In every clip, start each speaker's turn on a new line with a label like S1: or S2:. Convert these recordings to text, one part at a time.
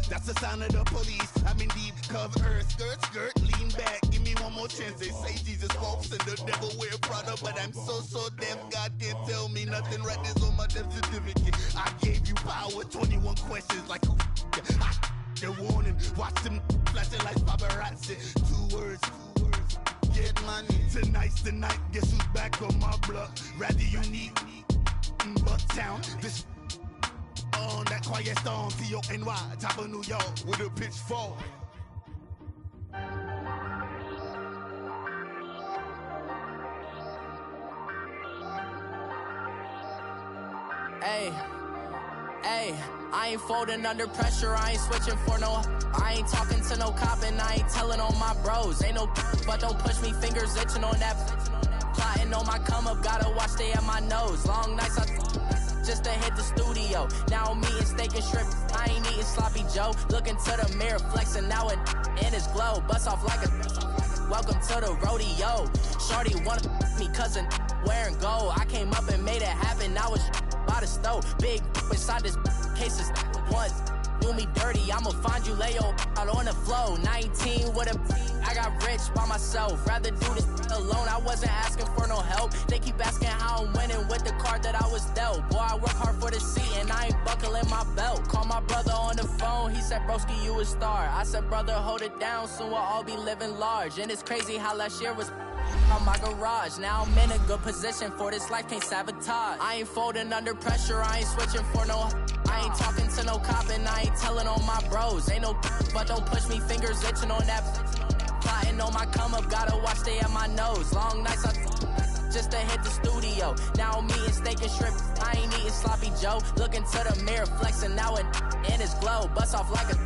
S1: That's the sign of the police. I'm in deep cover, skirt, lean back. Give me one more chance. They say Jesus walks and the devil wear Prada, but I'm so deaf. God can't tell me nothing. Right this on my death certificate. I gave you power. 21 questions like who? The warning. Watch them flashing like paparazzi. Two words. Get money. Tonight's the night. Guess who's back on my block? Rather unique. Bucktown. This. On that quiet storm, T-O-N-Y, top of New York, with a pitchfork.
S2: Hey, I ain't folding under pressure, I ain't switching for no. I ain't talking to no cop and I ain't telling on my bros. Ain't no but don't push me, fingers itching on that. Plotting on my come up, gotta watch stay at my nose. Long nights just to hit the studio. Now I'm eating steak and shrimp. I ain't eating sloppy Joe. Looking to the mirror, flexing now it in his glow. Bust off like a welcome to the rodeo. Shorty wanna me cousin wearing gold. I came up and made it happen. Now it's by the stove. Big inside this case is one. Do me dirty, I'ma find you lay out on the floor. 19 with a I got rich by myself. Rather do this alone. I wasn't asking for no help. They keep asking how I'm winning with the card that I was dealt. Boy, I work hard for the seat and I ain't buckling my belt. Call my brother on the phone. He said, broski, you a star. I said, brother, hold it down. Soon we'll all be living large. And it's crazy how last year was on my garage. Now I'm in a good position for this life, can't sabotage. I ain't folding under pressure, I ain't switching for no. I ain't talking to no cop and I ain't telling on my bros. Ain't no but don't push me, fingers itching on that. Plotting on my come up, gotta watch stay at my nose. Long nights just to hit the studio. Now I'm eating steak and shrimp. I ain't eating sloppy Joe. Looking to the mirror, flexing now it in his glow. Bust off like a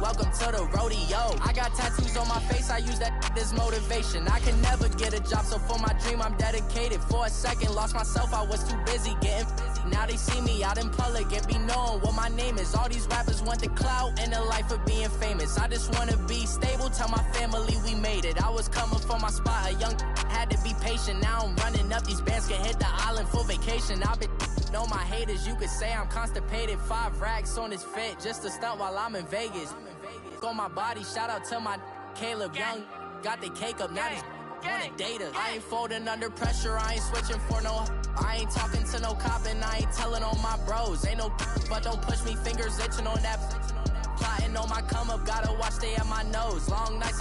S2: welcome to the rodeo. I got tattoos on my face, I use that as motivation. I can never get a job, so for my dream I'm dedicated. For a second, lost myself, I was too busy getting busy. Now they see me out in public and be knowing what my name is. All these rappers want the clout and the life of being famous. I just wanna be stable, tell my family we made it. I was coming for my spot, a young had to be patient. Now I'm running up, these bands can hit the island for vacation. I've been know my haters, you could say I'm constipated. 5 racks on his fit, just to stunt while I'm in Vegas. On my body, shout out to my Caleb Young. Got the cake up, now he's wanna date us. I ain't folding under pressure, I ain't switching for no. I ain't talking to no cop and I ain't telling on my bros. Ain't no but don't push me, fingers itching on that. Plotting on my come up, gotta watch stay at my nose. Long nights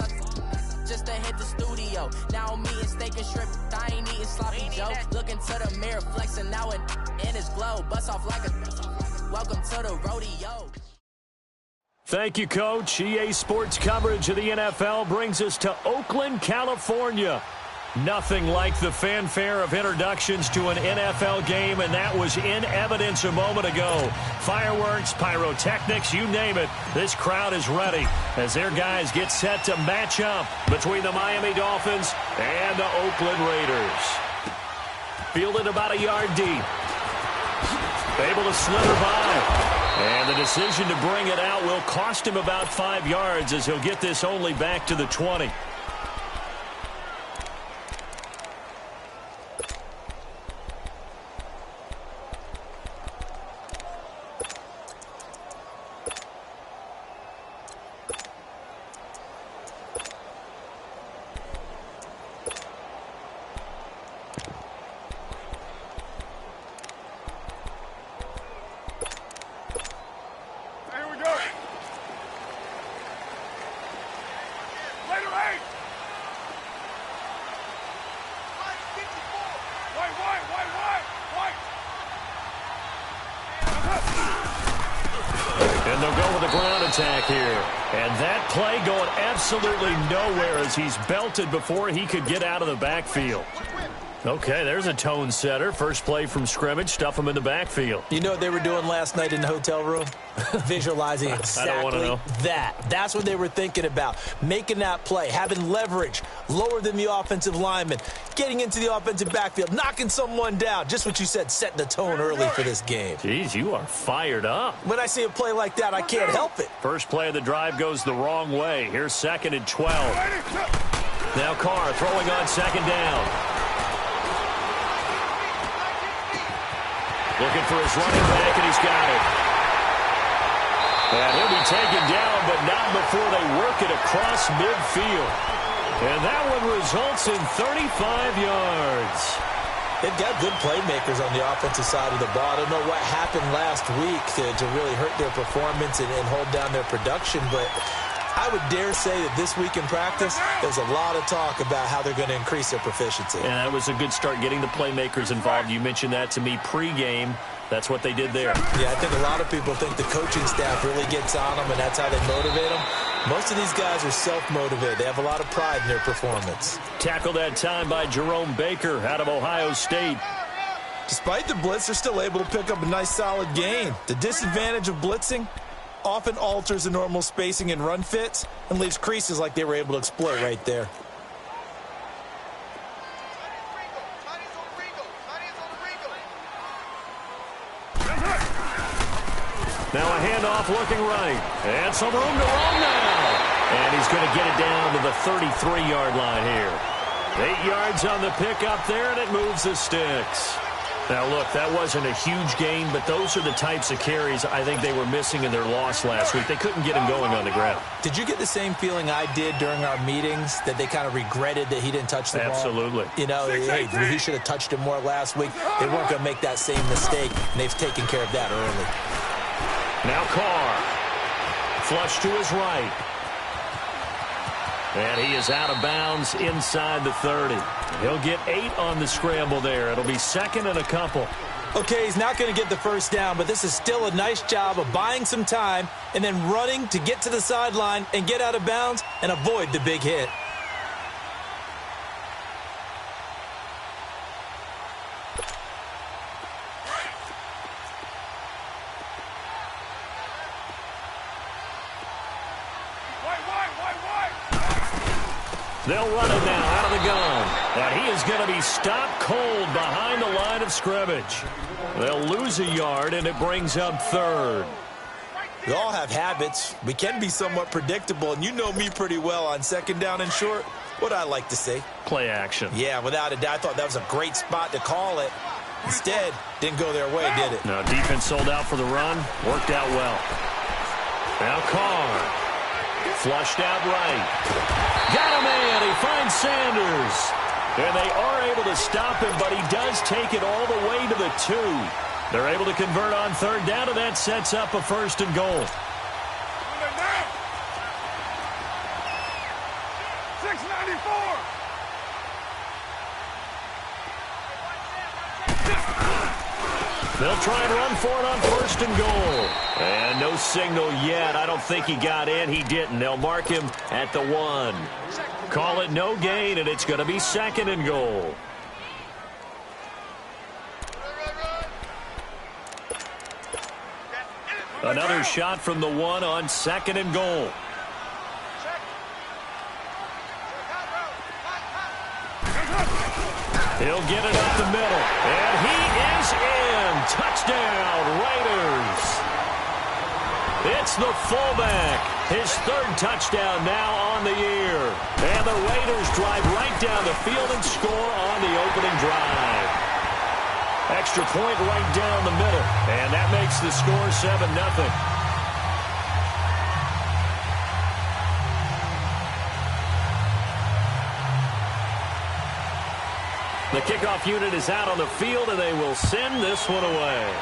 S2: just to hit the studio. Now I'm eating steak and shrimp. I ain't eating sloppy Joe. Looking to the mirror, flexing now it in his glow. Bust off like a welcome to the rodeo.
S3: Thank you, Coach. EA Sports coverage of the NFL brings us to Oakland, California. Nothing like the fanfare of introductions to an NFL game, and that was in evidence a moment ago. Fireworks, pyrotechnics, you name it. This crowd is ready as their guys get set to match up between the Miami Dolphins and the Oakland Raiders. Fielded about a yard deep. Able to slither by. And the decision to bring it out will cost him about 5 yards as he'll get this only back to the 20. And they'll go with a ground attack here. And that play going absolutely nowhere as he's belted before he could get out of the backfield. Okay, there's a tone setter. First play from scrimmage, stuff him in the backfield.
S4: You know what they were doing last night in the hotel room? Visualizing exactly that. That's what they were thinking about. Making that play, having leverage, lower than the offensive lineman, getting into the offensive backfield, knocking someone down. Just what you said, setting the tone early for this game.
S3: Jeez, you are fired up.
S4: When I see a play like that, I can't help it.
S3: First play of the drive goes the wrong way. Here's 2nd and 12. Now Carr throwing on 2nd down. Looking for his running back, and he's got it. And he'll be taken down, but not before they work it across midfield. And that one results in 35 yards.
S4: They've got good playmakers on the offensive side of the ball. I don't know what happened last week to really hurt their performance and hold down their production, but I would dare say that this week in practice, there's a lot of talk about how they're going to increase their proficiency.
S3: And that was a good start, getting the playmakers involved. You mentioned that to me pregame. That's what they did there.
S4: Yeah, I think a lot of people think the coaching staff really gets on them, and that's how they motivate them. Most of these guys are self-motivated. They have a lot of pride in their performance.
S3: Tackled that time by Jerome Baker out of Ohio State.
S4: Despite the blitz, they're still able to pick up a nice, solid gain. The disadvantage of blitzing often alters the normal spacing and run fits and leaves creases like they were able to exploit right there.
S3: Now a handoff looking right. And some room to run now. And he's going to get it down to the 33-yard line here. 8 yards on the pickup there, and it moves the sticks. Now, look, that wasn't a huge gain, but those are the types of carries I think they were missing in their loss last week. They couldn't get him going on the ground.
S4: Did you get the same feeling I did during our meetings, that they kind of regretted that he didn't touch the ball?
S3: Absolutely.
S4: You know, hey, he should have touched it more last week. They weren't going to make that same mistake, and they've taken care of that early.
S3: Now Carr. Flush to his right. And he is out of bounds inside the 30. He'll get 8 on the scramble there. It'll be second and a couple.
S4: Okay, he's not going to get the first down, but this is still a nice job of buying some time and then running to get to the sideline and get out of bounds and avoid the big hit.
S3: They'll run it now out of the gun. And he is going to be stopped cold behind the line of scrimmage. They'll lose a yard, and it brings up third.
S4: We all have habits. We can be somewhat predictable, and you know me pretty well on second down and short. What I like to say?
S3: Play action.
S4: Yeah, without a doubt. I thought that was a great spot to call it. Instead, didn't go their way, did it?
S3: No, defense sold out for the run. Worked out well. Now Carr. Flushed out right. Got him in. He finds Sanders. And they are able to stop him, but he does take it all the way to the 2. They're able to convert on third down, and that sets up a first and goal.
S1: 694.
S3: They'll try and run for it on first and goal. And no signal yet. I don't think he got in. He didn't. They'll mark him at the 1. Call it no gain, and it's going to be second and goal. Another shot from the 1 on second and goal. He'll get it up the middle, and he is in. Touchdown, Raiders. It's the fullback. His third touchdown now on the year. And the Raiders drive right down the field and score on the opening drive. Extra point right down the middle, and that makes the score 7-0. The kickoff unit is out on the field, and they will send this one away.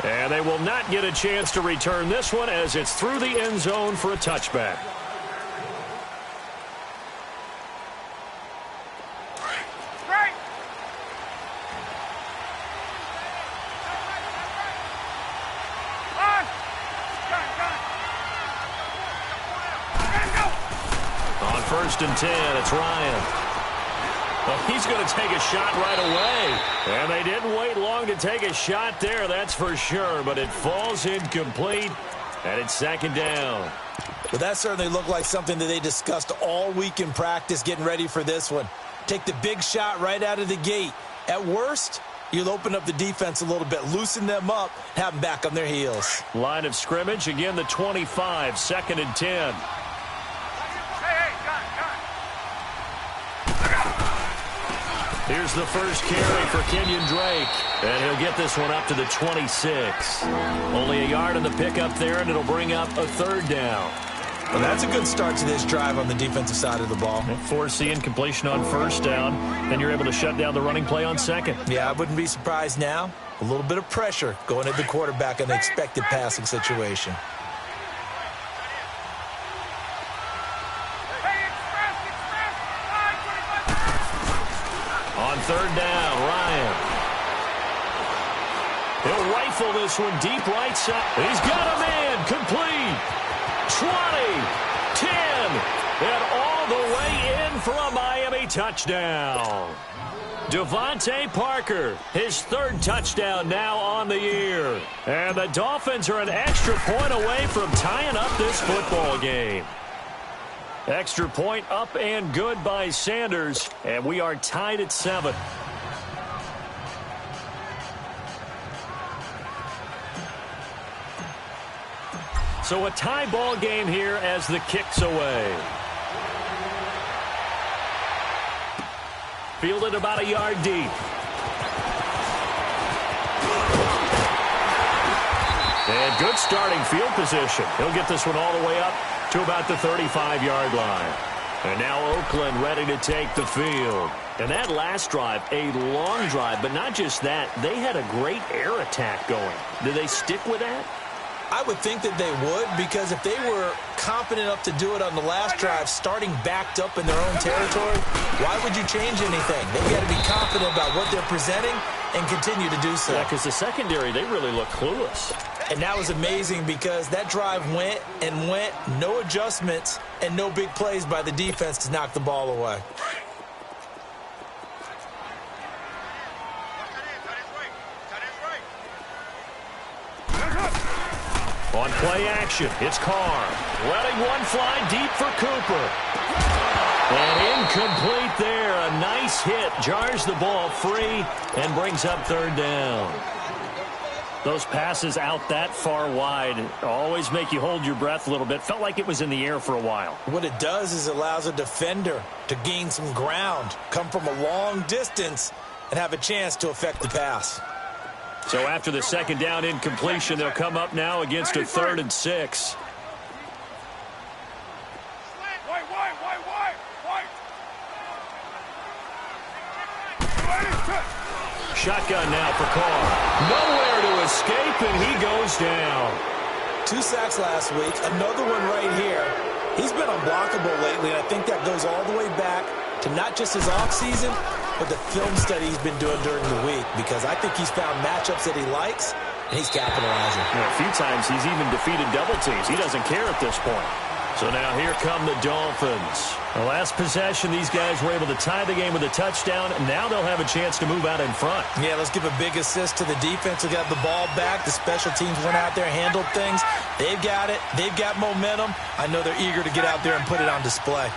S3: And they will not get a chance to return this one as it's through the end zone for a touchback. First and 10, it's Ryan. Well, he's going to take a shot right away. And they didn't wait long to take a shot there, that's for sure. But it falls incomplete, and it's second down.
S4: Well, that certainly looked like something that they discussed all week in practice getting ready for this one. Take the big shot right out of the gate. At worst, you'll open up the defense a little bit, loosen them up, have them back on their heels.
S3: Line of scrimmage, again the 25, second and 10. Here's the first carry for Kenyon Drake. And he'll get this one up to the 26. Only a yard on the pickup there, and it'll bring up a third down.
S4: Well, that's a good start to this drive on the defensive side of the ball.
S3: Forcing completion on first down, then you're able to shut down the running play on second.
S4: Yeah, I wouldn't be surprised now. A little bit of pressure going at the quarterback in an expected passing situation.
S3: On third down, Ryan. He'll rifle this one deep right side. He's got a man, complete. 20, 10, and all the way in for a Miami touchdown. Devontae Parker, his third touchdown now on the year. And the Dolphins are an extra point away from tying up this football game. Extra point up and good by Sanders, and we are tied at 7. So a tie ball game here as the kick's away. Fielded about a yard deep. And good starting field position. He'll get this one all the way up to about the 35-yard line. And now Oakland ready to take the field. And that last drive, a long drive, but not just that. They had a great air attack going. Did they stick with that?
S4: I would think that they would, because if they were confident enough to do it on the last drive, starting backed up in their own territory, why would you change anything? They've got to be confident about what they're presenting and continue to do so.
S3: Yeah, because the secondary, they really look clueless.
S4: And that was amazing because that drive went and went, no adjustments and no big plays by the defense to knock the ball away.
S3: On play action, it's Carr. Letting one fly deep for Cooper. And incomplete there. A nice hit. Jars the ball free and brings up third down. Those passes out that far wide always make you hold your breath a little bit. Felt like it was in the air for a while.
S4: What it does is it allows a defender to gain some ground, come from a long distance, and have a chance to affect the pass.
S3: So after the second down incompletion, they'll come up now against a 3rd and 6. Shotgun now for Carr. Nowhere to escape, and he goes down.
S4: 2 sacks last week, another one right here. He's been unblockable lately, and I think that goes all the way back to not just his offseason, but the film study he's been doing during the week, because I think he's found matchups that he likes, and he's capitalizing.
S3: Yeah, a few times he's even defeated double teams. He doesn't care at this point. So now here come the Dolphins. The last possession, these guys were able to tie the game with a touchdown, and now they'll have a chance to move out in front.
S4: Yeah, let's give a big assist to the defense who got the ball back. The special teams went out there, handled things. They've got it. They've got momentum. I know they're eager to get out there and put it on display.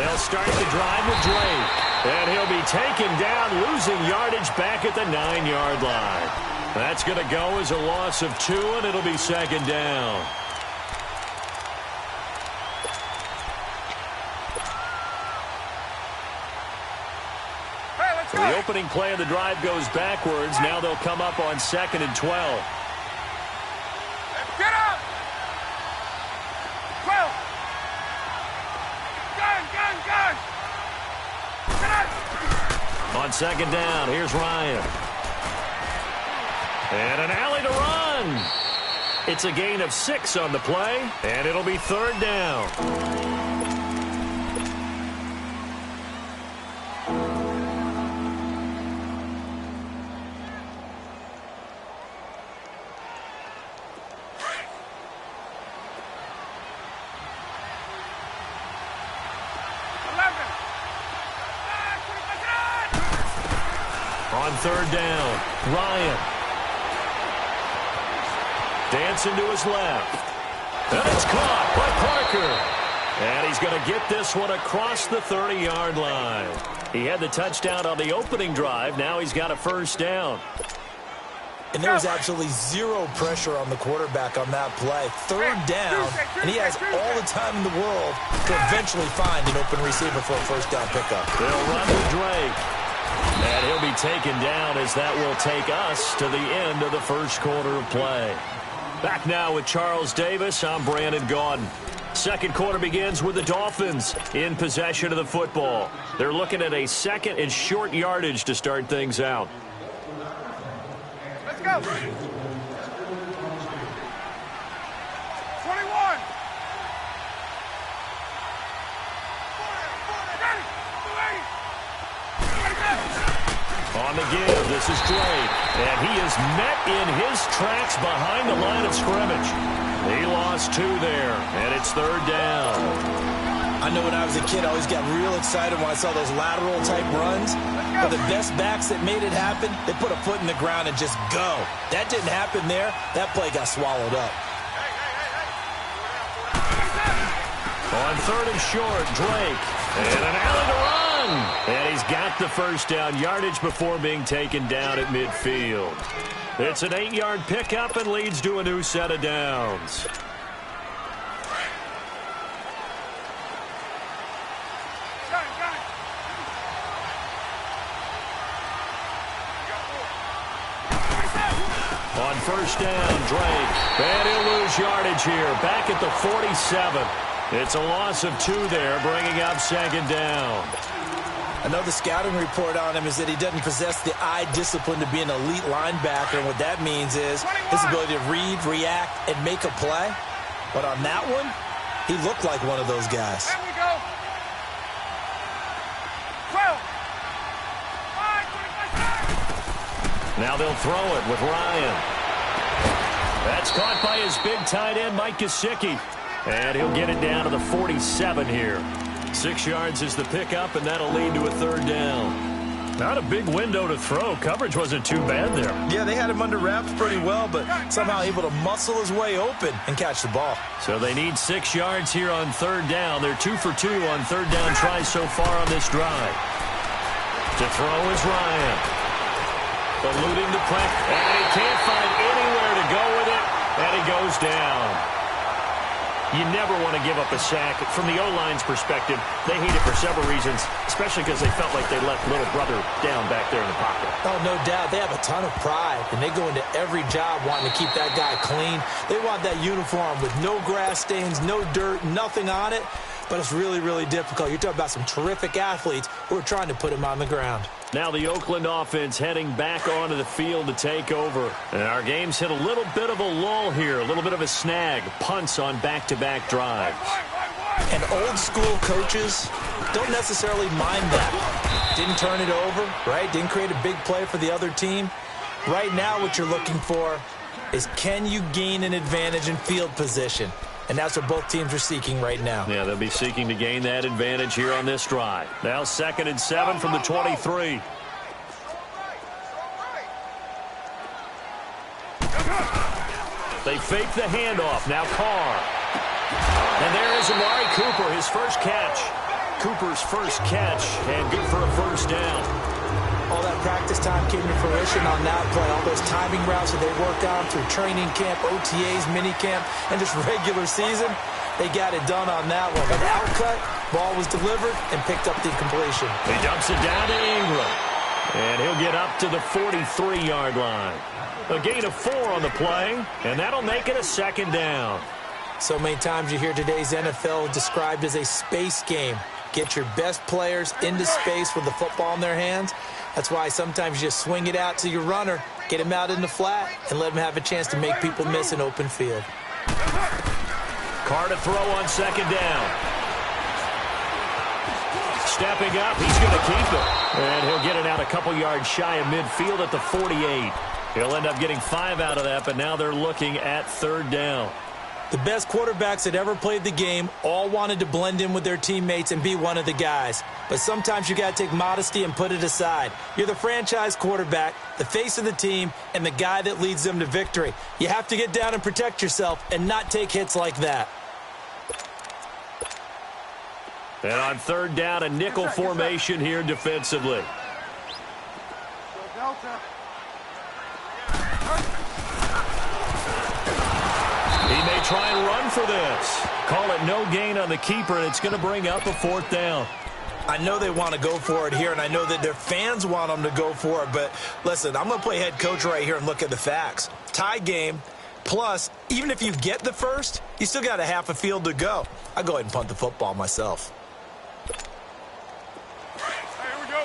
S3: They'll start the drive with Drake. And he'll be taken down, losing yardage back at the 9-yard line. That's going to go as a loss of 2, and it'll be second down. So the opening play of the drive goes backwards. Now they'll come up on 2nd and 12.
S1: Get up! 12! Gun!
S3: On second down, here's Ryan. And an alley to run. It's a gain of 6 on the play, and it'll be 3rd down. On 3rd down, Ryan. Dancing to his left. And it's caught by Parker. And he's going to get this one across the 30-yard line. He had the touchdown on the opening drive. Now he's got a first down.
S4: And there was absolutely zero pressure on the quarterback on that play. Third down, and he has all the time in the world to eventually find an open receiver for a first down pickup.
S3: They'll run to Drake. And he'll be taken down as that will take us to the end of the first quarter of play. Back now with Charles Davis, I'm Brandon Gaudin. Second quarter begins with the Dolphins in possession of the football. They're looking at a second and short yardage to start things out.
S5: Let's go. 21.
S3: On the give, this is Drake, and he is met in his tracks behind the line of scrimmage. He lost 2 there, and it's third down.
S4: I know when I was a kid, I always got real excited when I saw those lateral-type runs. But the best backs that made it happen, they put a foot in the ground and just go. That didn't happen there. That play got swallowed up.
S3: On third and short, Drake, and an alley to run. And he's got the first down yardage before being taken down at midfield. It's an 8-yard pickup and leads to a new set of downs. On first down, Drake, and he'll lose yardage here, back at the 47. It's a loss of 2 there, bringing up second down.
S4: I know the scouting report on him is that he doesn't possess the eye discipline to be an elite linebacker, and what that means is his ability to read, react, and make a play. But on that one, he looked like one of those guys.
S5: There we go. 12. 5, 25.
S3: Now they'll throw it with Ryan. That's caught by his big tight end, Mike Gesicki. And he'll get it down to the 47 here. 6 yards is the pickup, and that'll lead to a third down. Not a big window to throw. Coverage wasn't too bad there.
S4: Yeah, they had him under wraps pretty well, but somehow able to muscle his way open and catch the ball.
S3: So they need 6 yards here on third down. They're 2 for 2 on third down tries so far on this drive. To throw is Ryan. Eluding the pressure, and he can't find anywhere to go with it, and he goes down. You never want to give up a sack. From the O-line's perspective, they hate it for several reasons, especially because they felt like they let little brother down back there in the pocket.
S4: Oh, no doubt. They have a ton of pride, and they go into every job wanting to keep that guy clean. They want that uniform with no grass stains, no dirt, nothing on it. But it's really, really difficult. You're talking about some terrific athletes who are trying to put him on the ground.
S3: Now the Oakland offense heading back onto the field to take over. And our game's hit a little bit of a lull here, a little bit of a snag. Punts on back-to-back drives.
S4: And old-school coaches don't necessarily mind that. Didn't turn it over, right? Didn't create a big play for the other team. Right now what you're looking for is, can you gain an advantage in field position? And that's what both teams are seeking right now.
S3: Yeah, they'll be seeking to gain that advantage here on this drive. Now 2nd and 7 from the 23. They fake the handoff. Now Carr. And there is Amari Cooper, his first catch. Cooper's first catch, and good for a first down.
S4: All that practice time came to fruition on that play. All those timing routes that they worked on through training camp, OTAs, minicamp, and just regular season, they got it done on that one. An outcut, ball was delivered, and picked up the completion.
S3: He dumps it down to Ingram. And he'll get up to the 43-yard line. A gain of 4 on the play, and that'll make it a second down.
S4: So many times you hear today's NFL described as a space game. Get your best players into space with the football in their hands. That's why sometimes you just swing it out to your runner, get him out in the flat, and let him have a chance to make people miss an open field.
S3: Carr to throw on second down. Stepping up, he's going to keep it. And he'll get it out a couple yards shy of midfield at the 48. He'll end up getting 5 out of that, but now they're looking at third down.
S4: The best quarterbacks that ever played the game all wanted to blend in with their teammates and be one of the guys. But sometimes you got to take modesty and put it aside. You're the franchise quarterback, the face of the team, and the guy that leads them to victory. You have to get down and protect yourself and not take hits like that.
S3: And on third down, a nickel formation here defensively.
S5: Delta.
S3: He may try and run for this. Call it no gain on the keeper, and it's going to bring up a 4th down.
S4: I know they want to go for it here, and I know that their fans want them to go for it. But, listen, I'm going to play head coach right here and look at the facts. Tie game, plus, even if you get the first, you still got a half a field to go. I'll go ahead and punt the football myself.
S5: Here we go.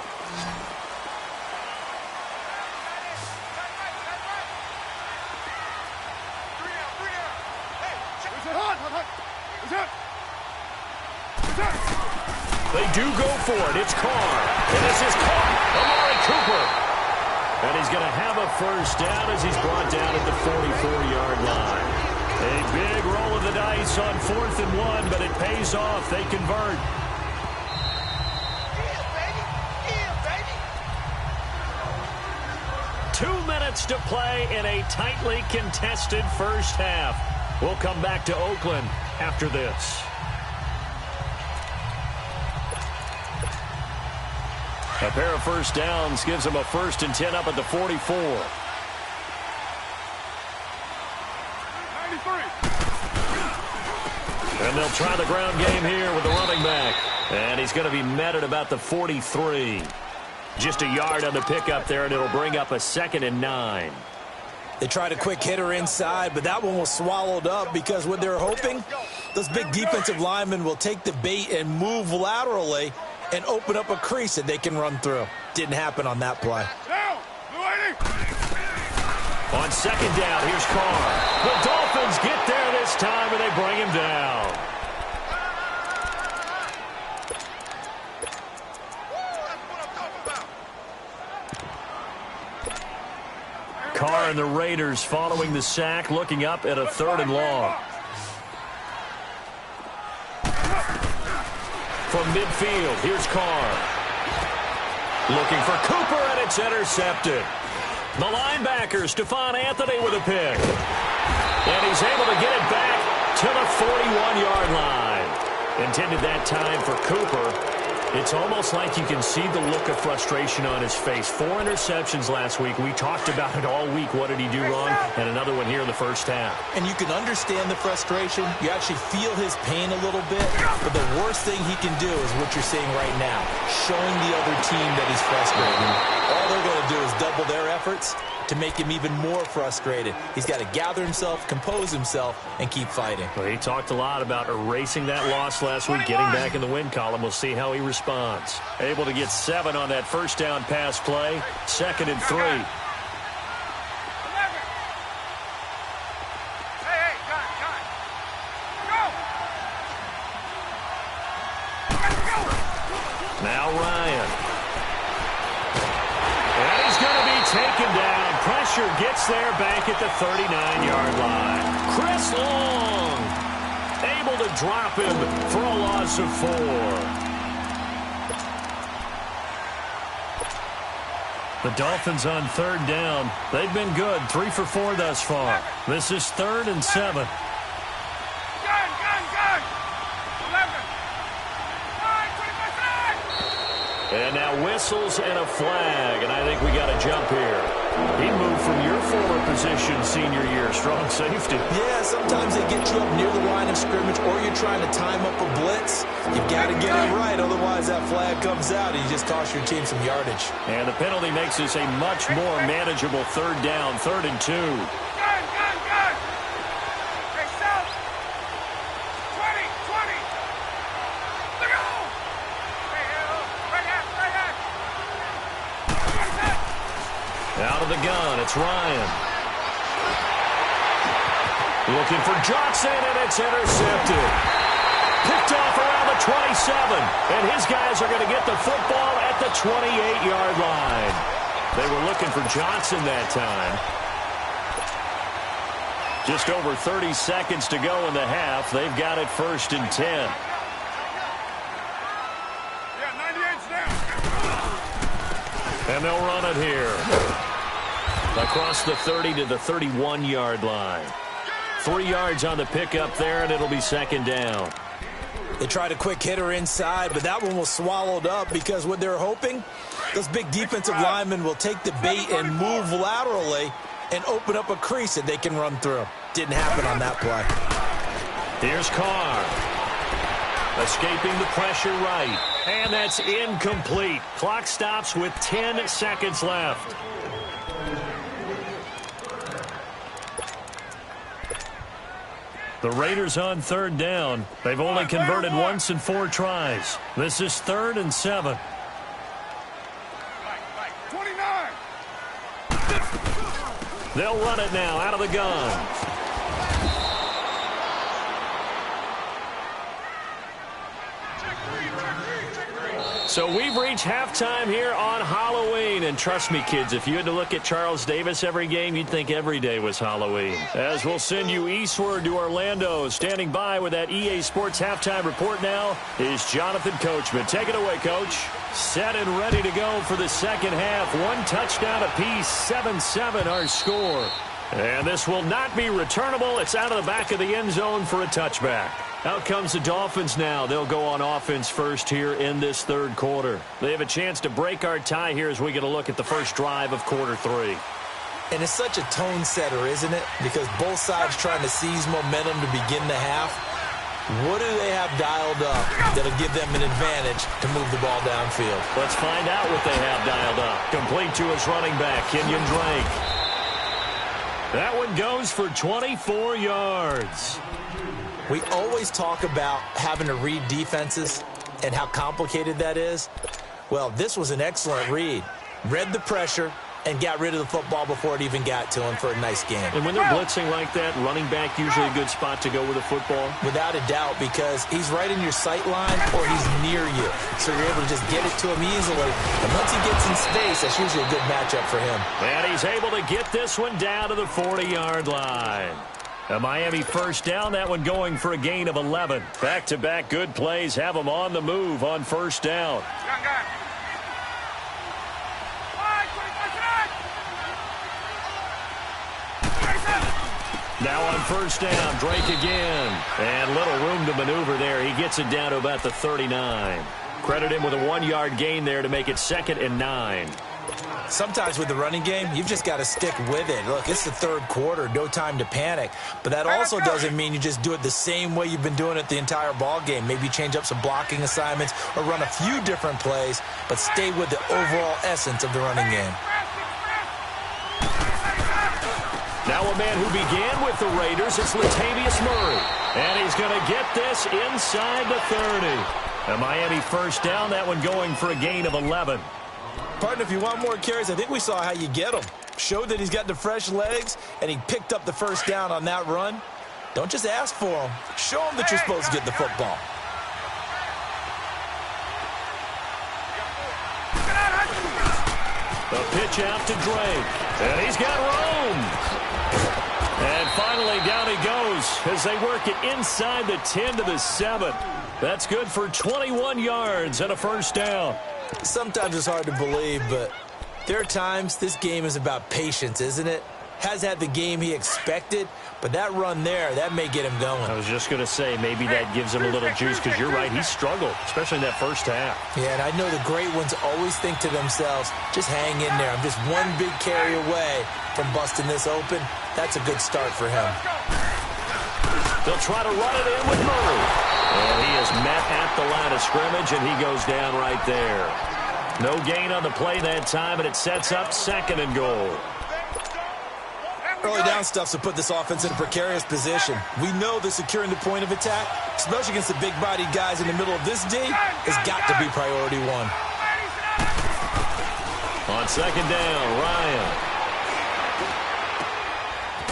S3: They do go for it. It's Carr. And this is caught. Amari Cooper. And he's going to have a first down as he's brought down at the 44-yard line. A big roll of the dice on 4th and 1, but it pays off. They convert.
S1: Yeah,
S3: 2 minutes to play in a tightly contested first half. We'll come back to Oakland after this. A pair of first downs gives them a 1st and 10 up at the 44.
S5: 93.
S3: And they'll try the ground game here with the running back. And he's going to be met at about the 43. Just a yard on the pickup there, and it'll bring up a 2nd and 9.
S4: They tried a quick hitter inside, but that one was swallowed up because what they're hoping, those big defensive linemen will take the bait and move laterally and open up a crease that they can run through. Didn't happen on that play.
S5: Down.
S3: On 2nd down, here's Carr. The Dolphins get there this time, and they bring him down. Carr and the Raiders following the sack, looking up at a 3rd and long. From midfield, here's Carr. Looking for Cooper, and it's intercepted. The linebacker, Stephon Anthony, with a pick. And he's able to get it back to the 41-yard line. Intended that time for Cooper. It's almost like you can see the look of frustration on his face. 4 interceptions last week. We talked about it all week. What did he do wrong? And another one here in the first half.
S4: And you can understand the frustration. You actually feel his pain a little bit. But the worst thing he can do is what you're seeing right now, showing the other team that he's frustrated. All they're going to do is double their efforts to make him even more frustrated. He's got to gather himself, compose himself, and keep fighting.
S3: Well, he talked a lot about erasing that loss last week, getting back in the win column. We'll see how he responds. Able to get 7 on that first down pass play. 2nd and 3. Now Ryan. And he's going to be taken down. Pressure gets there back at the 39-yard line. Chris Long able to drop him for a loss of 4. The Dolphins on 3rd down. They've been good. 3 for 4 thus far. This is 3rd and 7.
S5: Gun. 11.
S3: And now whistles and a flag, and I think we got a jump here. He moved from your former position senior year, strong safety.
S4: Yeah, sometimes they get you up near the line of scrimmage, or you're trying to time up a blitz. You've got to get it right, otherwise that flag comes out and you just cost your team some yardage.
S3: And the penalty makes this a much more manageable 3rd down, 3rd and 2.
S5: Gun. Hey, south. 20. Look out.
S3: Out of the gun, it's Ryan. Looking for Johnson, and it's intercepted. Picked off around the 27, and his guys are going to get the football at the 28-yard line. They were looking for Johnson that time. Just over 30 seconds to go in the half. They've got it 1st and 10.
S5: Yeah, 98's down.
S3: And they'll run it here. Across the 30 to the 31-yard line. 3 yards on the pickup there, and it'll be 2nd down.
S4: They tried a quick hitter inside, but that one was swallowed up because what they're hoping, those big defensive linemen will take the bait and move laterally and open up a crease that they can run through. Didn't happen on that play.
S3: Here's Carr. Escaping the pressure right. And that's incomplete. Clock stops with 10 seconds left. The Raiders on third down. They've only converted once in 4 tries. This is 3rd and 7.
S5: 29.
S3: They'll run it now out of the gun. So we've reached halftime here on Halloween. And trust me, kids, if you had to look at Charles Davis every game, you'd think every day was Halloween. As we'll send you eastward to Orlando. Standing by with that EA Sports halftime report now is Jonathan Coachman. Take it away, Coach. Set and ready to go for the second half. 1 touchdown apiece, 7-7 our score. And this will not be returnable. It's out of the back of the end zone for a touchback. Out comes the Dolphins now. They'll go on offense first here in this third quarter. They have a chance to break our tie here as we get a look at the first drive of quarter 3.
S4: And it's such a tone setter, isn't it? Because both sides trying to seize momentum to begin the half. What do they have dialed up that'll give them an advantage to move the ball downfield?
S3: Let's find out what they have dialed up. Complete to his running back, Kenyon Drake. That one goes for 24 yards.
S4: We always talk about having to read defenses and how complicated that is. Well, this was an excellent read. Read the pressure and got rid of the football before it even got to him for a nice game.
S3: And when they're blitzing like that, running back usually a good spot to go with the football?
S4: Without a doubt, because he's right in your sight line or he's near you. So you're able to just get it to him easily. And once he gets in space, that's usually a good matchup for him.
S3: And he's able to get this one down to the 40-yard line. A Miami first down, that one going for a gain of 11. Back-to-back good plays have them on the move on first down. Now on first down, Drake again. And little room to maneuver there. He gets it down to about the 39. Credit him with a 1-yard gain there to make it 2nd and 9.
S4: Sometimes with the running game, you've just got to stick with it. Look, it's the third quarter, no time to panic. But that also doesn't mean you just do it the same way you've been doing it the entire ball game. Maybe change up some blocking assignments or run a few different plays, but stay with the overall essence of the running game.
S3: Now a man who began with the Raiders, it's Latavius Murray. And he's going to get this inside the 30. A Miami first down, that one going for a gain of 11.
S4: Partner, if you want more carries, I think we saw how you get them. Showed that he's got the fresh legs, and he picked up the first down on that run. Don't just ask for them. Show them that you're supposed to get the football.
S3: The pitch out to Drake. And he's got room. And finally down he goes as they work it inside the 10 to the 7. That's good for 21 yards and a first down.
S4: Sometimes it's hard to believe, but there are times this game is about patience, isn't it? Has had the game he expected, but that run there, that may get him going.
S3: I was just going to say, maybe that gives him a little juice, because you're right, he struggled, especially in that first half.
S4: Yeah, and I know the great ones always think to themselves, just hang in there. I'm just one big carry away from busting this open. That's a good start for him.
S3: They'll try to run it in with Murray. And he is met at the line of scrimmage, and he goes down right there. No gain on the play that time, and it sets up 2nd and goal.
S4: Early down stuffs to put this offense in a precarious position. We know that securing the point of attack, especially against the big-bodied guys in the middle of this D, has got to be priority 1.
S3: On 2nd down, Ryan.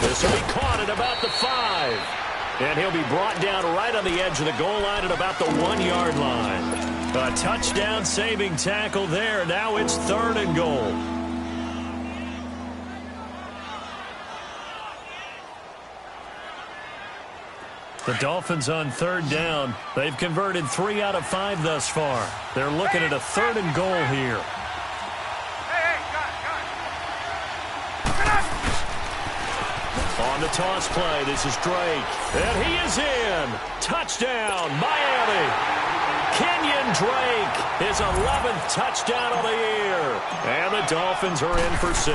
S3: This will be caught at about the 5. And he'll be brought down right on the edge of the goal line at about the 1-yard line. A touchdown-saving tackle there. Now it's 3rd and goal. The Dolphins on 3rd down. They've converted 3 out of 5 thus far. They're looking at a 3rd and goal here. On the toss play, this is Drake. And he is in. Touchdown, Miami. Kenyon Drake, his 11th touchdown of the year. And the Dolphins are in for 6.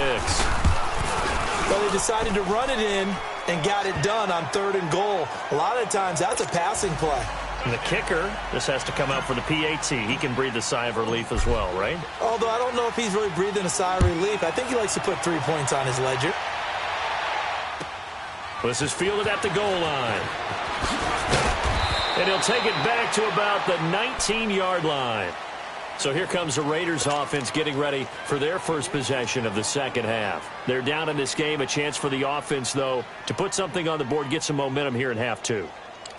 S4: Well, Well, they decided to run it in and got it done on 3rd and goal. A lot of times, that's a passing play.
S3: And the kicker, this has to come out for the PAT. He can breathe a sigh of relief as well, right?
S4: Although I don't know if he's really breathing a sigh of relief. I think he likes to put 3 points on his ledger.
S3: This is fielded at the goal line. And he'll take it back to about the 19-yard line. So here comes the Raiders offense getting ready for their first possession of the second half. They're down in this game. A chance for the offense, though, to put something on the board, get some momentum here in half 2.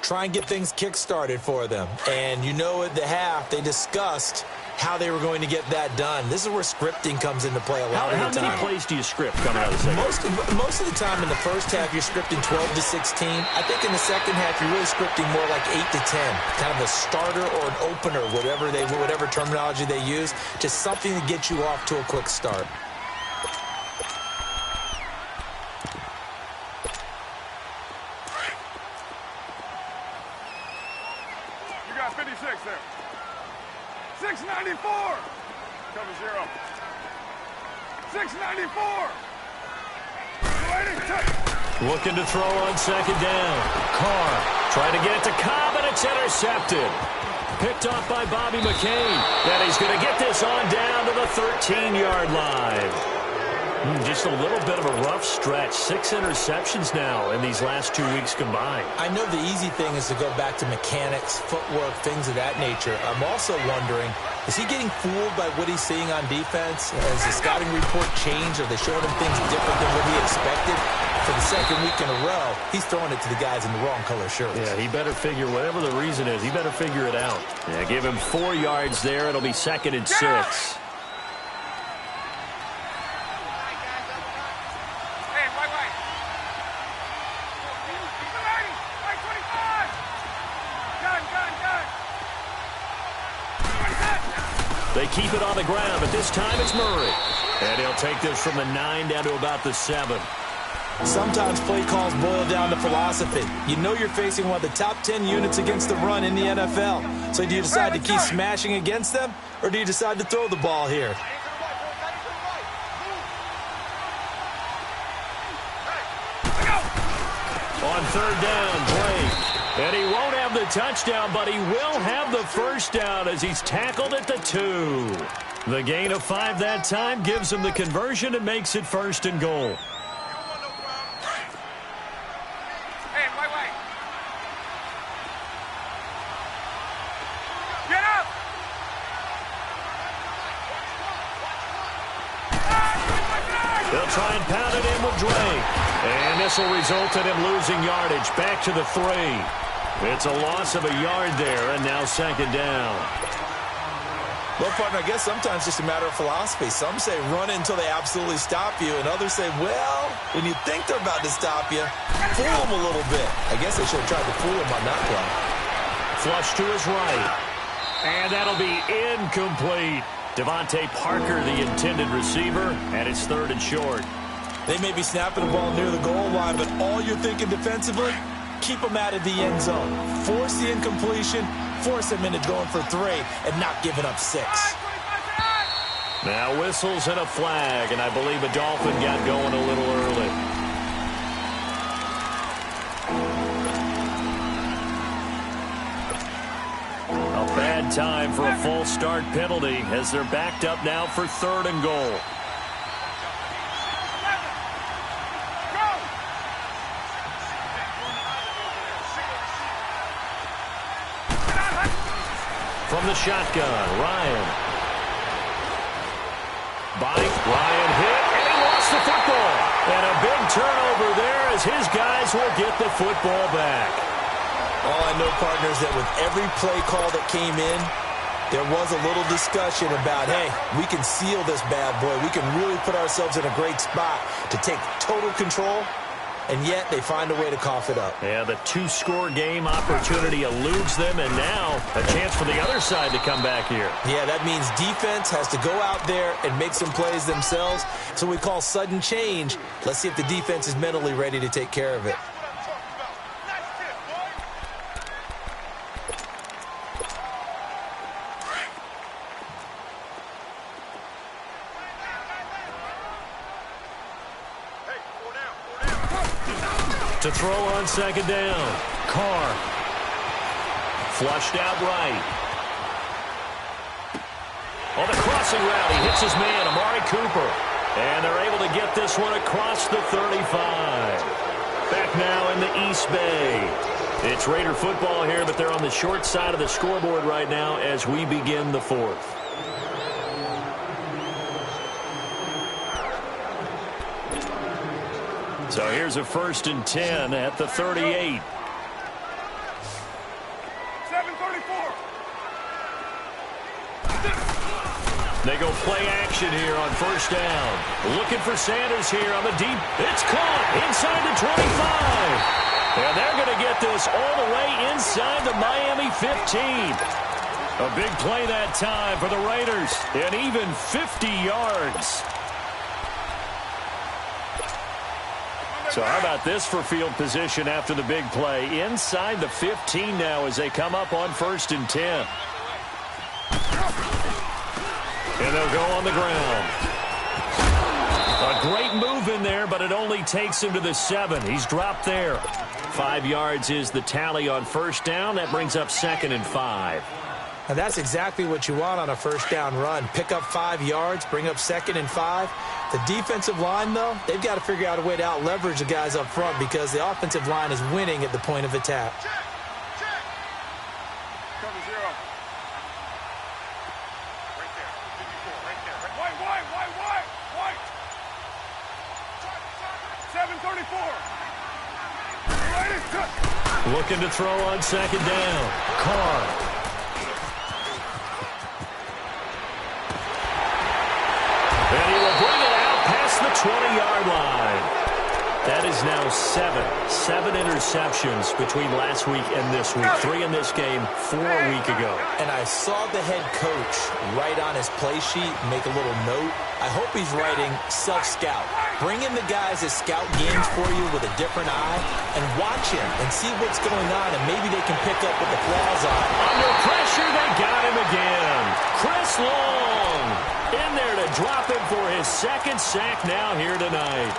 S4: Try and get things kick-started for them. And you know at the half, they discussed how they were going to get that done. This is where scripting comes into play a lot of the time.
S3: How many plays do you script coming out of the second half?
S4: Most of the time in the first half, you're scripting 12 to 16. I think in the second half, you're really scripting more like 8 to 10. Kind of a starter or an opener, whatever terminology they use. Just something to get you off to a quick start.
S5: You got 56 there. 694. Cover 0. 694.
S3: Looking to throw on second down. Carr trying to get it to Cobb, and it's intercepted. Picked off by Bobby McCain. And he's going to get this on down to the 13-yard line. Just a little bit of a rough stretch. 6 interceptions now in these last 2 weeks combined.
S4: I know the easy thing is to go back to mechanics, footwork, things of that nature. I'm also wondering, is he getting fooled by what he's seeing on defense? Has the scouting report changed? Are they showing him things different than what he expected? For the second week in a row, he's throwing it to the guys in the wrong color shirts.
S3: Yeah, he better figure, whatever the reason is, he better figure it out. Yeah, give him 4 yards there. It'll be 2nd and 6. They keep it on the ground, but this time it's Murray. And he'll take this from the 9 down to about the 7.
S4: Sometimes play calls boil down to philosophy. You know you're facing one of the top 10 units against the run in the NFL. So do you decide to keep smashing against them, or do you decide to throw the ball here?
S3: On 3rd down, Blake. And he won't have the touchdown, but he will have the first down as he's tackled at the 2. The gain of 5 that time gives him the conversion and makes it 1st and goal.
S5: Get up!
S3: They'll try and pound it in with Drake. And this will result in him losing yardage back to the 3. It's a loss of a yard there, and now 2nd down.
S4: Well, partner, I guess sometimes it's just a matter of philosophy. Some say run until they absolutely stop you, and others say, well, when you think they're about to stop you, fool them a little bit. I guess they should have tried to fool him on that play.
S3: Flush to his right. And that'll be incomplete. Devontae Parker, the intended receiver, and it's 3rd and short.
S4: They may be snapping the ball near the goal line, but all you're thinking defensively, keep them out of the end zone. Force the incompletion, force them into going for 3, and not giving up 6.
S3: Now whistles and a flag, and I believe a Dolphin got going a little early. A bad time for a false start penalty as they're backed up now for 3rd and goal. From the shotgun, Ryan. Ryan hit, and he lost the football. And a big turnover there as his guys will get the football back.
S4: All I know, partners, that with every play call that came in, there was a little discussion about, hey, we can seal this bad boy. We can really put ourselves in a great spot to take total control. And yet they find a way to cough it up.
S3: Yeah, the 2-score game opportunity eludes them, and now a chance for the other side to come back here.
S4: Yeah, that means defense has to go out there and make some plays themselves. So we call sudden change. Let's see if the defense is mentally ready to take care of it.
S5: Hey, 4 down.
S3: To throw on second down. Carr. Flushed out right. On the crossing route, he hits his man, Amari Cooper. And they're able to get this one across the 35. Back now in the East Bay. It's Raider football here, but they're on the short side of the scoreboard right now as we begin the fourth. So here's a 1st and 10 at the 38.
S5: 7:34.
S3: They go play action here on 1st down. Looking for Sanders here on the deep. It's caught inside the 25. And they're going to get this all the way inside the Miami 15. A big play that time for the Raiders. And even 50 yards. So how about this for field position after the big play? Inside the 15 now as they come up on 1st and 10. And they'll go on the ground. A great move in there, but it only takes him to the 7. He's dropped there. 5 yards is the tally on 1st down. That brings up 2nd and 5.
S4: And that's exactly what you want on a 1st down run. Pick up 5 yards, bring up 2nd and 5. The defensive line, though, they've got to figure out a way to out-leverage the guys up front because the offensive line is winning at the point of attack.
S5: Cover 0. Right there. 54, right there. White. 7:34.
S3: Looking to throw on 2nd down. Carr. And he will bring it out past the 20-yard line. That is now 7 interceptions between last week and this week. 3 in this game, 4 a week ago.
S4: And I saw the head coach write on his play sheet, make a little note. I hope he's writing self-scout. Bring in the guys that scout games for you with a different eye and watch him and see what's going on, and maybe they can pick up what the flaws are.
S3: Under pressure, they got him again. Chris Long in there to drop him for his 2nd sack now here tonight.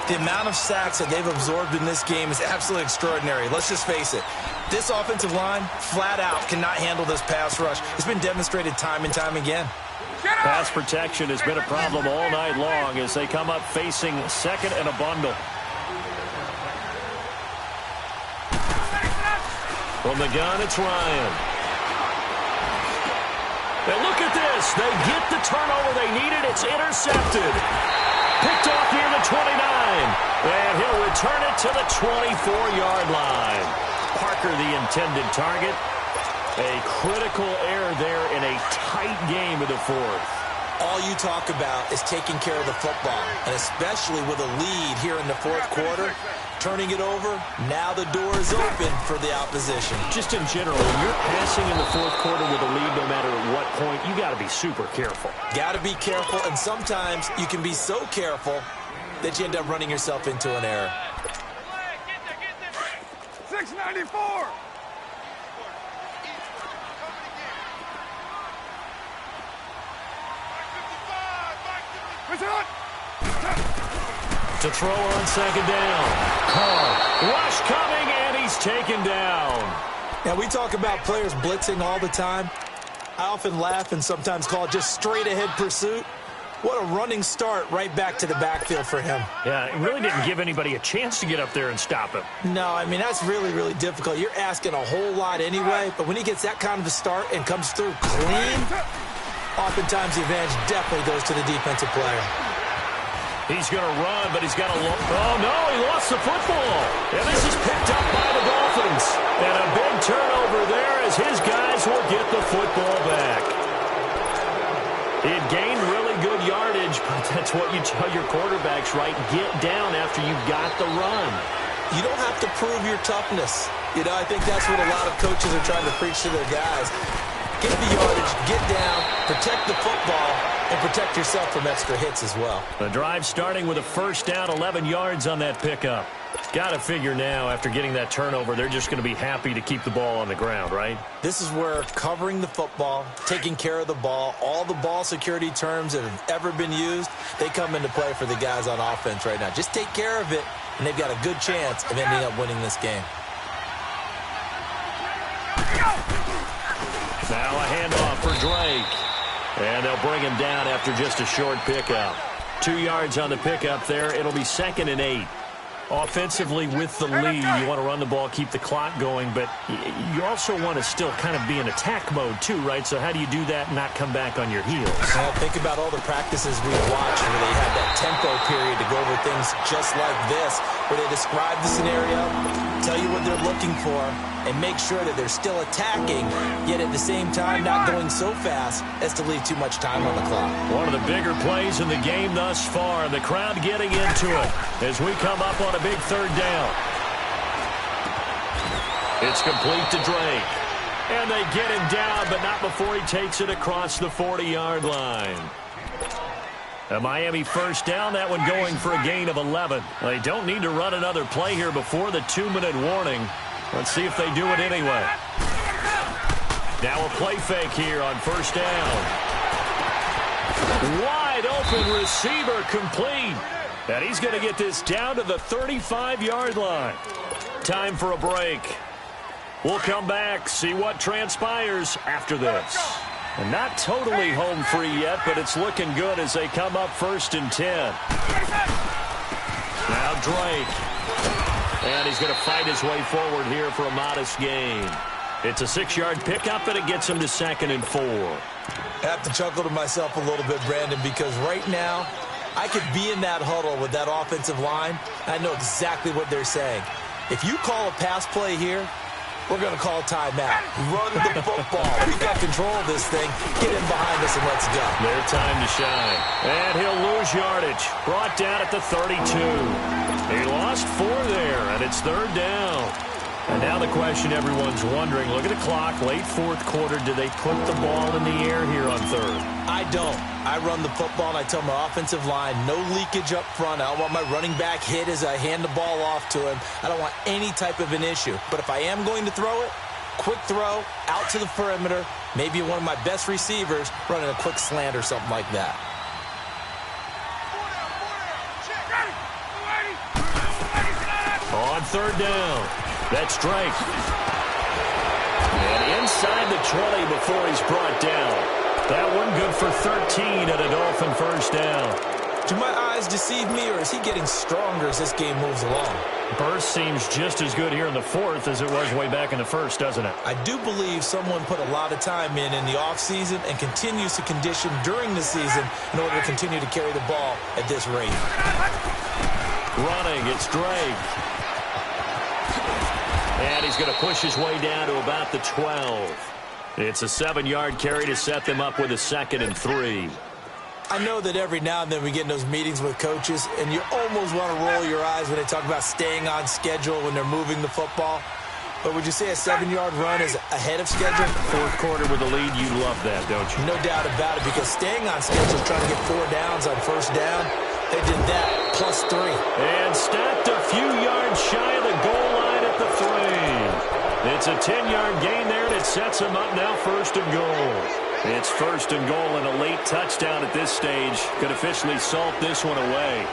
S4: The amount of sacks that they've absorbed in this game is absolutely extraordinary. Let's just face it. This offensive line, flat out, cannot handle this pass rush. It's been demonstrated time and time again.
S3: Pass protection has been a problem all night long as they come up facing 2nd and a bundle. From the gun, it's Ryan. And look at this. They get the turnover they needed. It's intercepted. Picked off near the 29. And he'll return it to the 24-yard line. Parker, the intended target. A critical error there in a tight game of the 4th.
S4: All you talk about is taking care of the football, and especially with a lead here in the 4th quarter, turning it over, now the door is open for the opposition.
S3: Just in general, when you're passing in the 4th quarter with a lead, no matter at what point, you got to be super careful.
S4: Got to be careful, and sometimes you can be so careful that you end up running yourself into an error.
S5: 694.
S3: To throw on 2nd down. Carr. Rush coming, and he's taken down.
S4: Now, we talk about players blitzing all the time. I often laugh and sometimes call it just straight-ahead pursuit. What a running start right back to the backfield for him.
S3: Yeah, it really didn't give anybody a chance to get up there and stop him.
S4: No, I mean, that's really, really difficult. You're asking a whole lot anyway, but when he gets that kind of a start and comes through clean, oftentimes the advantage definitely goes to the defensive player.
S3: He's going to run, but he's got a oh, no, he lost the football. And this is picked up by the Dolphins. And a big turnover there as his guys will get the football back. It gained really good yardage, but that's what you tell your quarterbacks, right? Get down after you got the run.
S4: You don't have to prove your toughness. You know, I think that's what a lot of coaches are trying to preach to their guys. Get the yardage, get down, protect the football, and protect yourself from extra hits as well.
S3: The drive starting with a 1st down, 11 yards on that pickup. Got to figure now, after getting that turnover, they're just going to be happy to keep the ball on the ground, right?
S4: This is where covering the football, taking care of the ball, all the ball security terms that have ever been used, they come into play for the guys on offense right now. Just take care of it, and they've got a good chance of ending up winning this game.
S3: Now a handoff for Drake. And they'll bring him down after just a short pickup. 2 yards on the pickup there. It'll be 2nd and 8. Offensively, with the lead, you want to run the ball, keep the clock going, but you also want to still kind of be in attack mode too, right? So how do you do that and not come back on your heels?
S4: Well, think about all the practices we've watched where they have that tempo period to go over things just like this, where they describe the scenario, tell you what they're looking for, and make sure that they're still attacking, yet at the same time not going so fast as to leave too much time on the clock.
S3: One of the bigger plays in the game thus far. The crowd getting into it as we come up on a big 3rd down. It's complete to Drake. And they get him down, but not before he takes it across the 40-yard line. A Miami 1st down, that one going for a gain of 11. They don't need to run another play here before the 2-minute warning. Let's see if they do it anyway. Now a play fake here on 1st down. Wide open receiver complete. And he's going to get this down to the 35-yard line. Time for a break. We'll come back, see what transpires after this. And not totally home free yet, but it's looking good as they come up 1st and 10. Now Drake. And he's going to fight his way forward here for a modest gain. It's a 6-yard pickup, and it gets him to 2nd and 4.
S4: I have to chuckle to myself a little bit, Brandon, because right now I could be in that huddle with that offensive line. I know exactly what they're saying. If you call a pass play here, we're going to call a timeout. Run the football. We've got control of this thing. Get in behind us and let's go.
S3: Their time to shine. And he'll lose yardage. Brought down at the 32. He lost 4 there, and it's 3rd down. And now the question everyone's wondering, look at the clock, late 4th quarter, do they put the ball in the air here on 3rd?
S4: I don't. I run the football, and I tell my offensive line, no leakage up front. I don't want my running back hit as I hand the ball off to him. I don't want any type of an issue. But if I am going to throw it, quick throw, out to the perimeter, maybe one of my best receivers running a quick slant or something like that.
S3: On 3rd down, that's Drake. And inside the 20 before he's brought down. That one good for 13 and a Dolphin 1st down.
S4: Do my eyes deceive me, or is he getting stronger as this game moves along?
S3: Burst seems just as good here in the 4th as it was way back in the 1st, doesn't it?
S4: I do believe someone put a lot of time in the offseason and continues to condition during the season in order to continue to carry the ball at this rate.
S3: Running, it's Drake. And he's going to push his way down to about the 12. It's a 7-yard carry to set them up with a 2nd and 3.
S4: I know that every now and then we get in those meetings with coaches, and you almost want to roll your eyes when they talk about staying on schedule when they're moving the football. But would you say a 7-yard run is ahead of schedule?
S3: 4th quarter with the lead, you love that, don't you?
S4: No doubt about it, because staying on schedule is trying to get 4 downs on 1st down. They did that, plus 3.
S3: And stopped a few yards shy of the goal line at the 3. It's a 10-yard gain there, and it sets them up now 1st and goal. It's 1st and goal, and a late touchdown at this stage could officially salt this one away.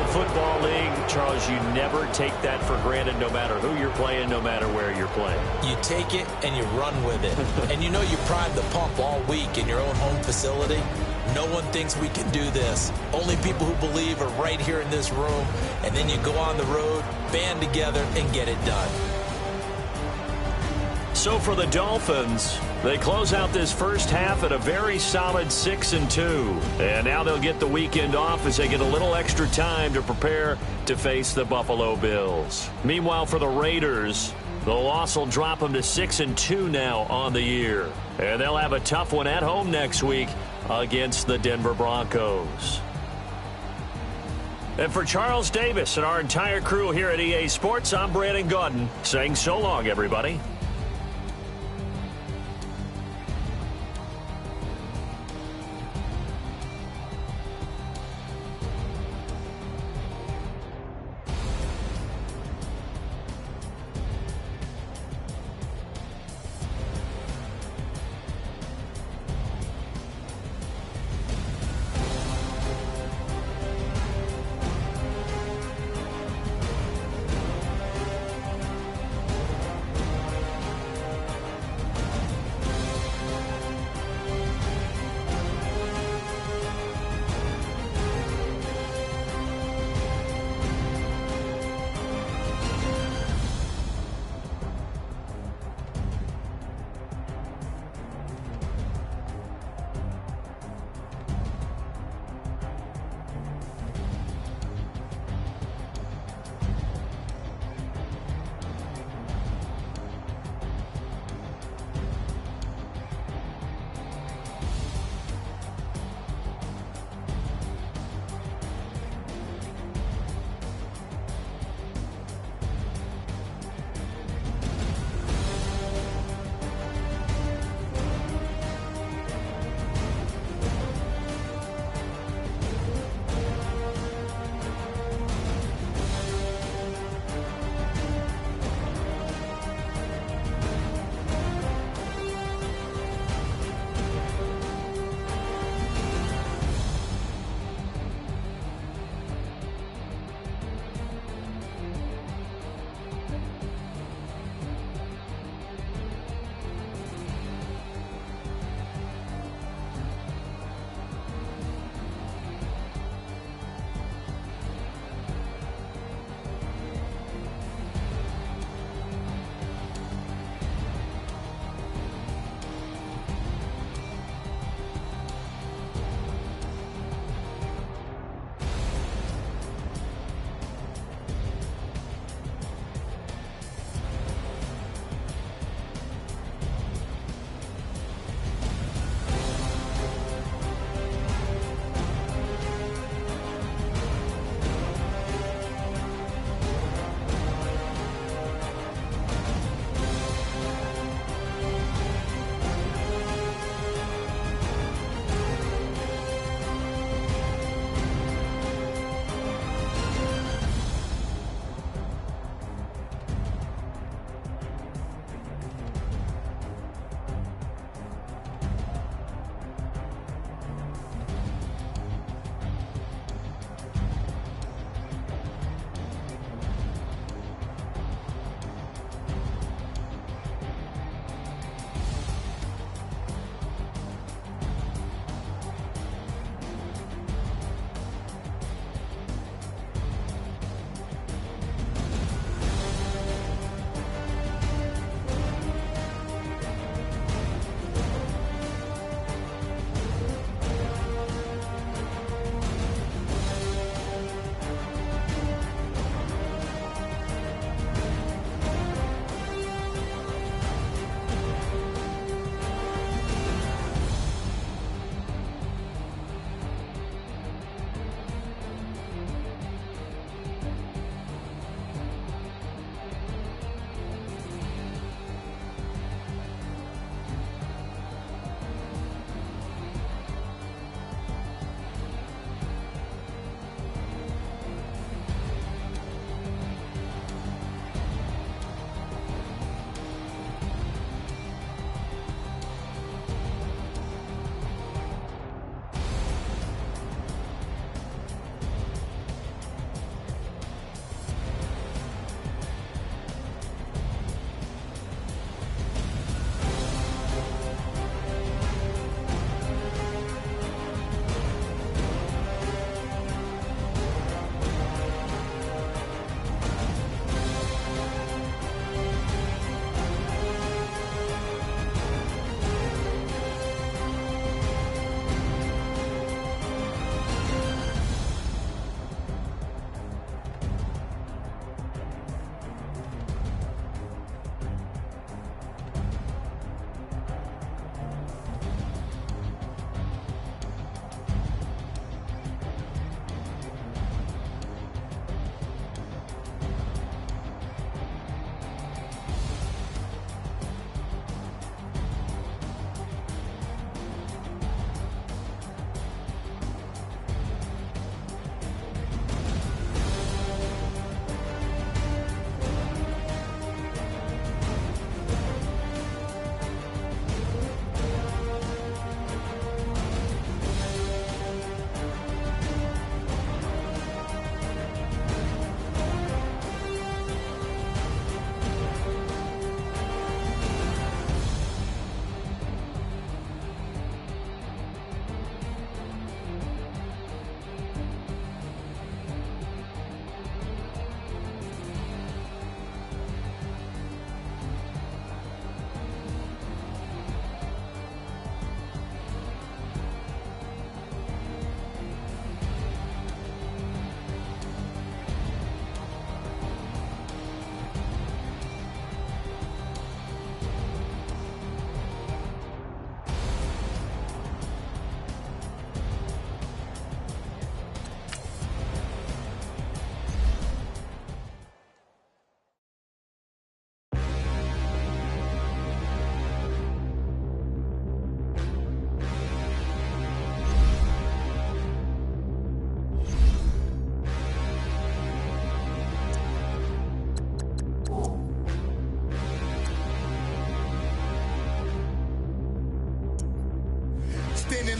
S3: Football League, Charles, you never take that for granted no matter who you're playing, no matter where you're playing.
S4: You take it and you run with it. And you know you primed the pump all week in your own home facility. No one thinks we can do this. Only people who believe are right here in this room. And then you go on the road, band together, and get it done.
S3: So for the Dolphins, they close out this first half at a very solid 6-2. And now they'll get the weekend off as they get a little extra time to prepare to face the Buffalo Bills. Meanwhile, for the Raiders, the loss will drop them to 6-2 now on the year. And they'll have a tough one at home next week against the Denver Broncos. And for Charles Davis and our entire crew here at EA Sports, I'm Brandon Gaudin saying so long, everybody.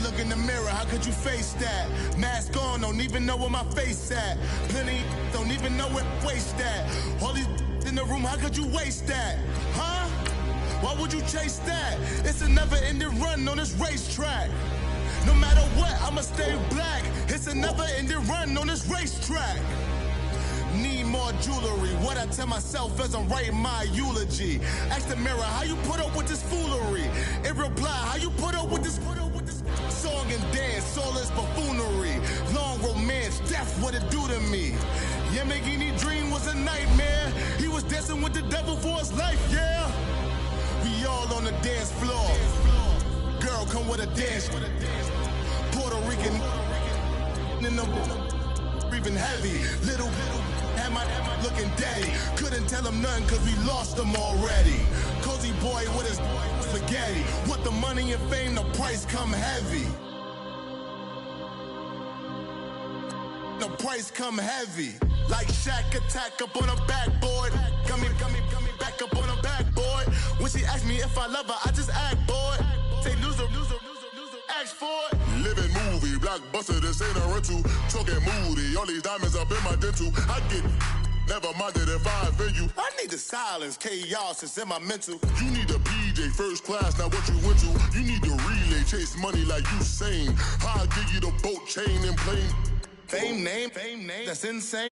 S1: look in the mirror, how could you face that? Mask on, don't even know where my face at. Plenty don't even know where waste at. All these in the room, how could you waste that? Huh? Why would you chase that? It's a never-ending run on this racetrack. No matter what, I'ma stay black. It's a never-ending run on this racetrack. Need more jewelry. What I tell myself as I'm writing my eulogy. Ask the mirror, how you put up with this foolery? It reply, how you put up with this song and dance, soulless buffoonery. Long romance, death, what it do to me? Yamagini dream was a nightmare. He was dancing with the devil for his life, yeah. We all on the dance floor. Girl, come with a dance. Puerto Rican in the breathing heavy. Little had my looking daddy. Couldn't tell him nothing cause we lost him already. Cozy boy with his spaghetti. What the money and fame, the price come heavy. The price come heavy. Like Shaq attack up on a backboard. Gummy, back up on a backboard. When she asked me if I love her, I just act bored. Say loser, ask for it. Living movie, blockbuster, this ain't a rental. Talking moody, all these diamonds up in my dental. I get never minded if I offend you. I need the silence, chaos is in my mental. You need a PJ, first class, not what you went to. You need the relay, chase money like you sane. I'll give you the boat, chain, and plane. Fame name, that's insane.